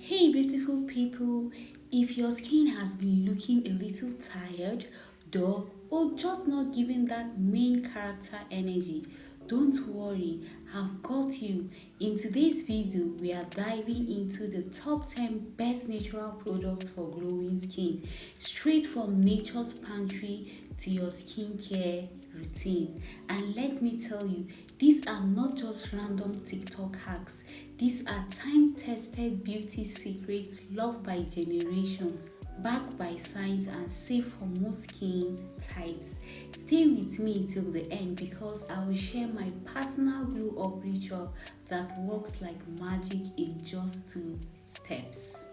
Hey beautiful people, if your skin has been looking a little tired, dull, or just not giving that main character energy, don't worry, I've got you. In today's video, we are diving into the top 10 best natural products for glowing skin, straight from nature's pantry to your skincare routine. And let me tell you, these are not just random TikTok hacks. These are time-tested beauty secrets loved by generations, backed by science and safe for most skin types. Stay with me till the end because I will share my personal glow up ritual that works like magic in just 2 steps.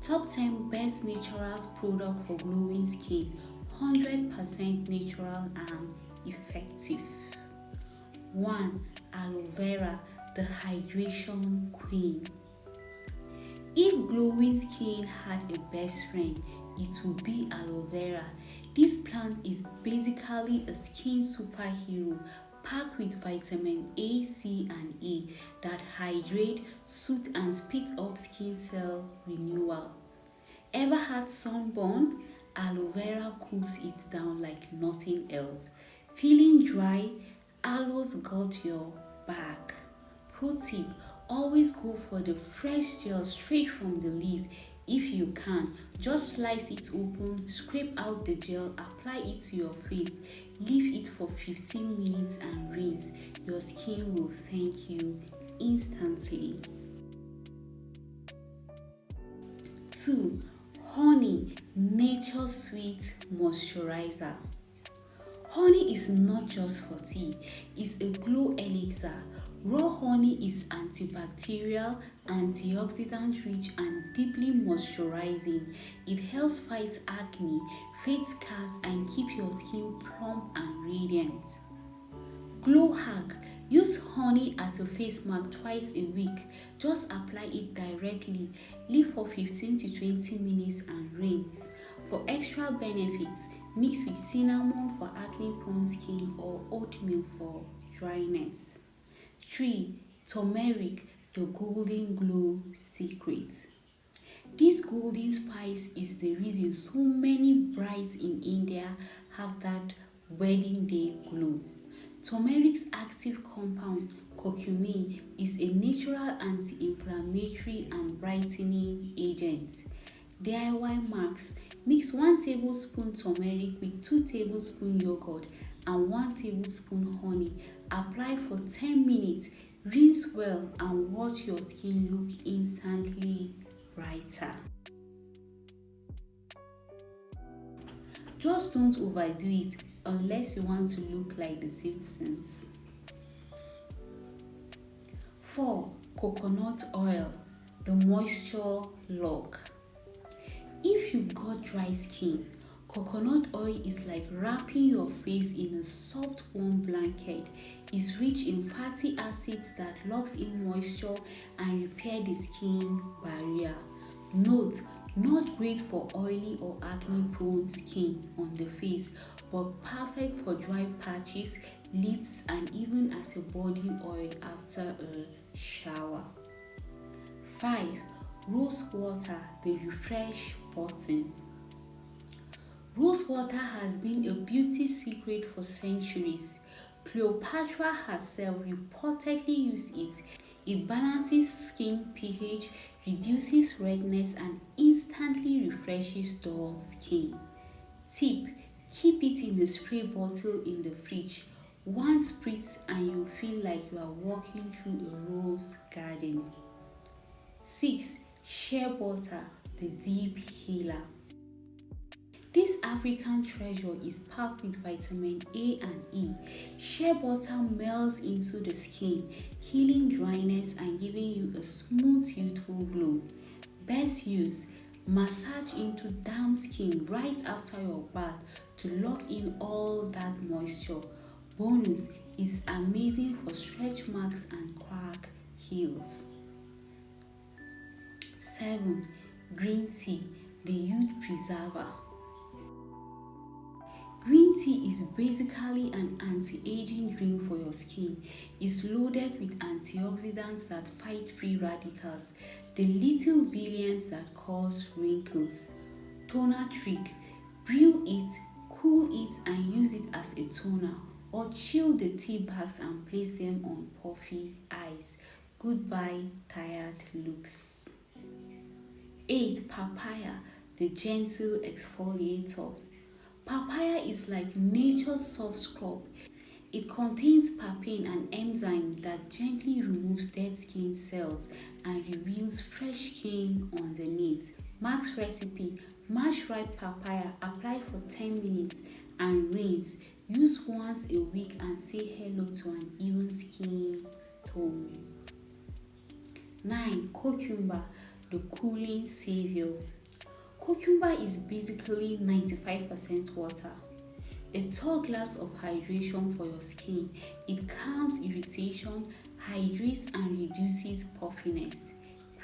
Top 10 best naturals product for glowing skin, 100% natural and effective. 1. Aloe Vera, the hydration queen. If glowing skin had a best friend, it would be aloe vera. This plant is basically a skin superhero packed with vitamin A, C, and E that hydrate, soothe, and speed up skin cell renewal. Ever had sunburn? Aloe vera cools it down like nothing else. Feeling dry? Aloe's got your back. Pro tip, always go for the fresh gel straight from the leaf. If you can, just slice it open, scrape out the gel, apply it to your face, leave it for 15 minutes and rinse. Your skin will thank you instantly. 2. Honey, nature's sweet moisturizer. Honey is not just for tea, it's a glow elixir. Raw honey is antibacterial, antioxidant rich, and deeply moisturizing. It helps fight acne, fade scars, and keep your skin plump and radiant. Glow hack, use honey as a face mask twice a week. Just apply it directly, leave for 15 to 20 minutes and rinse. For extra benefits, mix with cinnamon for acne prone skin or oatmeal for dryness. 3. Turmeric, the golden glow secret. This golden spice is the reason so many brides in India have that wedding day glow. Turmeric's active compound, curcumin, is a natural anti-inflammatory and brightening agent. DIY max, mix 1 tablespoon turmeric with 2 tablespoons yogurt and 1 tablespoon honey. Apply for 10 minutes, rinse well, and watch your skin look instantly brighter. Just don't overdo it unless you want to look like the Simpsons. 4. Coconut oil, the moisture lock. If you've got dry skin, coconut oil is like wrapping your face in a soft warm blanket. It's rich in fatty acids that locks in moisture and repair the skin barrier. Note, not great for oily or acne prone skin on the face, but perfect for dry patches, lips, and even as a body oil after a shower. 5. Rose water, the refresh button. Rose water has been a beauty secret for centuries. Cleopatra herself reportedly used it. It balances skin pH, reduces redness, and instantly refreshes dull skin. Tip, keep it in the spray bottle in the fridge. 1 spritz and you feel like you are walking through a rose garden. 6. Shea Butter, the deep healer. This African treasure is packed with vitamin A and E. Shea butter melts into the skin, healing dryness and giving you a smooth, youthful glow. Best use, massage into damp skin right after your bath to lock in all that moisture. Bonus, it's amazing for stretch marks and crack heals. 7. Green tea, the youth preserver. Green tea is basically an anti-aging drink for your skin. It's loaded with antioxidants that fight free radicals, the little billions that cause wrinkles. Toner trick: brew it, cool it and use it as a toner, or chill the tea bags and place them on puffy eyes. Goodbye tired looks. 8. Papaya, the gentle exfoliator. Papaya is like nature's soft scrub. It contains papain, an enzyme that gently removes dead skin cells and reveals fresh skin underneath. Mark's recipe: mash ripe papaya, apply for 10 minutes and rinse. Use once a week and say hello to an even skin tone. 9. Cucumber, the cooling savior. Cucumber is basically 95% water. A tall glass of hydration for your skin. It calms irritation, hydrates and reduces puffiness.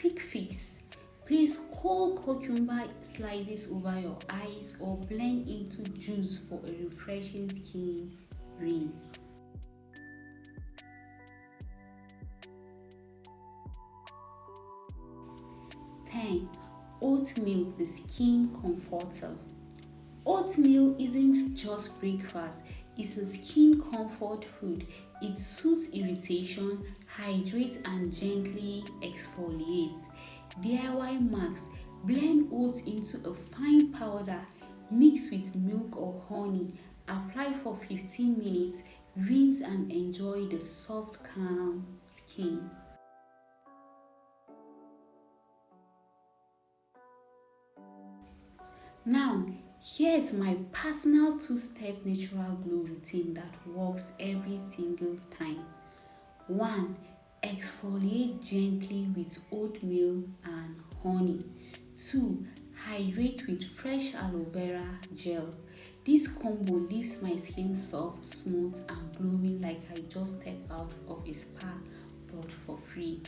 Quick fix: place cold cucumber slices over your eyes or blend into juice for a refreshing skin rinse. Oatmeal, the skin comforter. Oatmeal isn't just breakfast, it's a skin comfort food. It soothes irritation, hydrates and gently exfoliates. DIY marks: blend oats into a fine powder, mix with milk or honey, apply for 15 minutes, rinse and enjoy the soft, calm skin. Now, here's my personal 2-step natural glow routine that works every single time. 1. Exfoliate gently with oatmeal and honey. 2. Hydrate with fresh aloe vera gel. This combo leaves my skin soft, smooth and glowing like I just stepped out of a spa, but for free.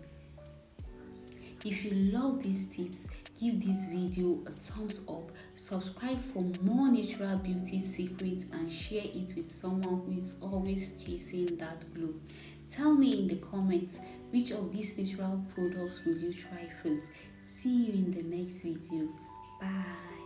If you love these tips, give this video a thumbs up, subscribe for more natural beauty secrets and share it with someone who is always chasing that glow. Tell me in the comments which of these natural products will you try first. See you in the next video. Bye.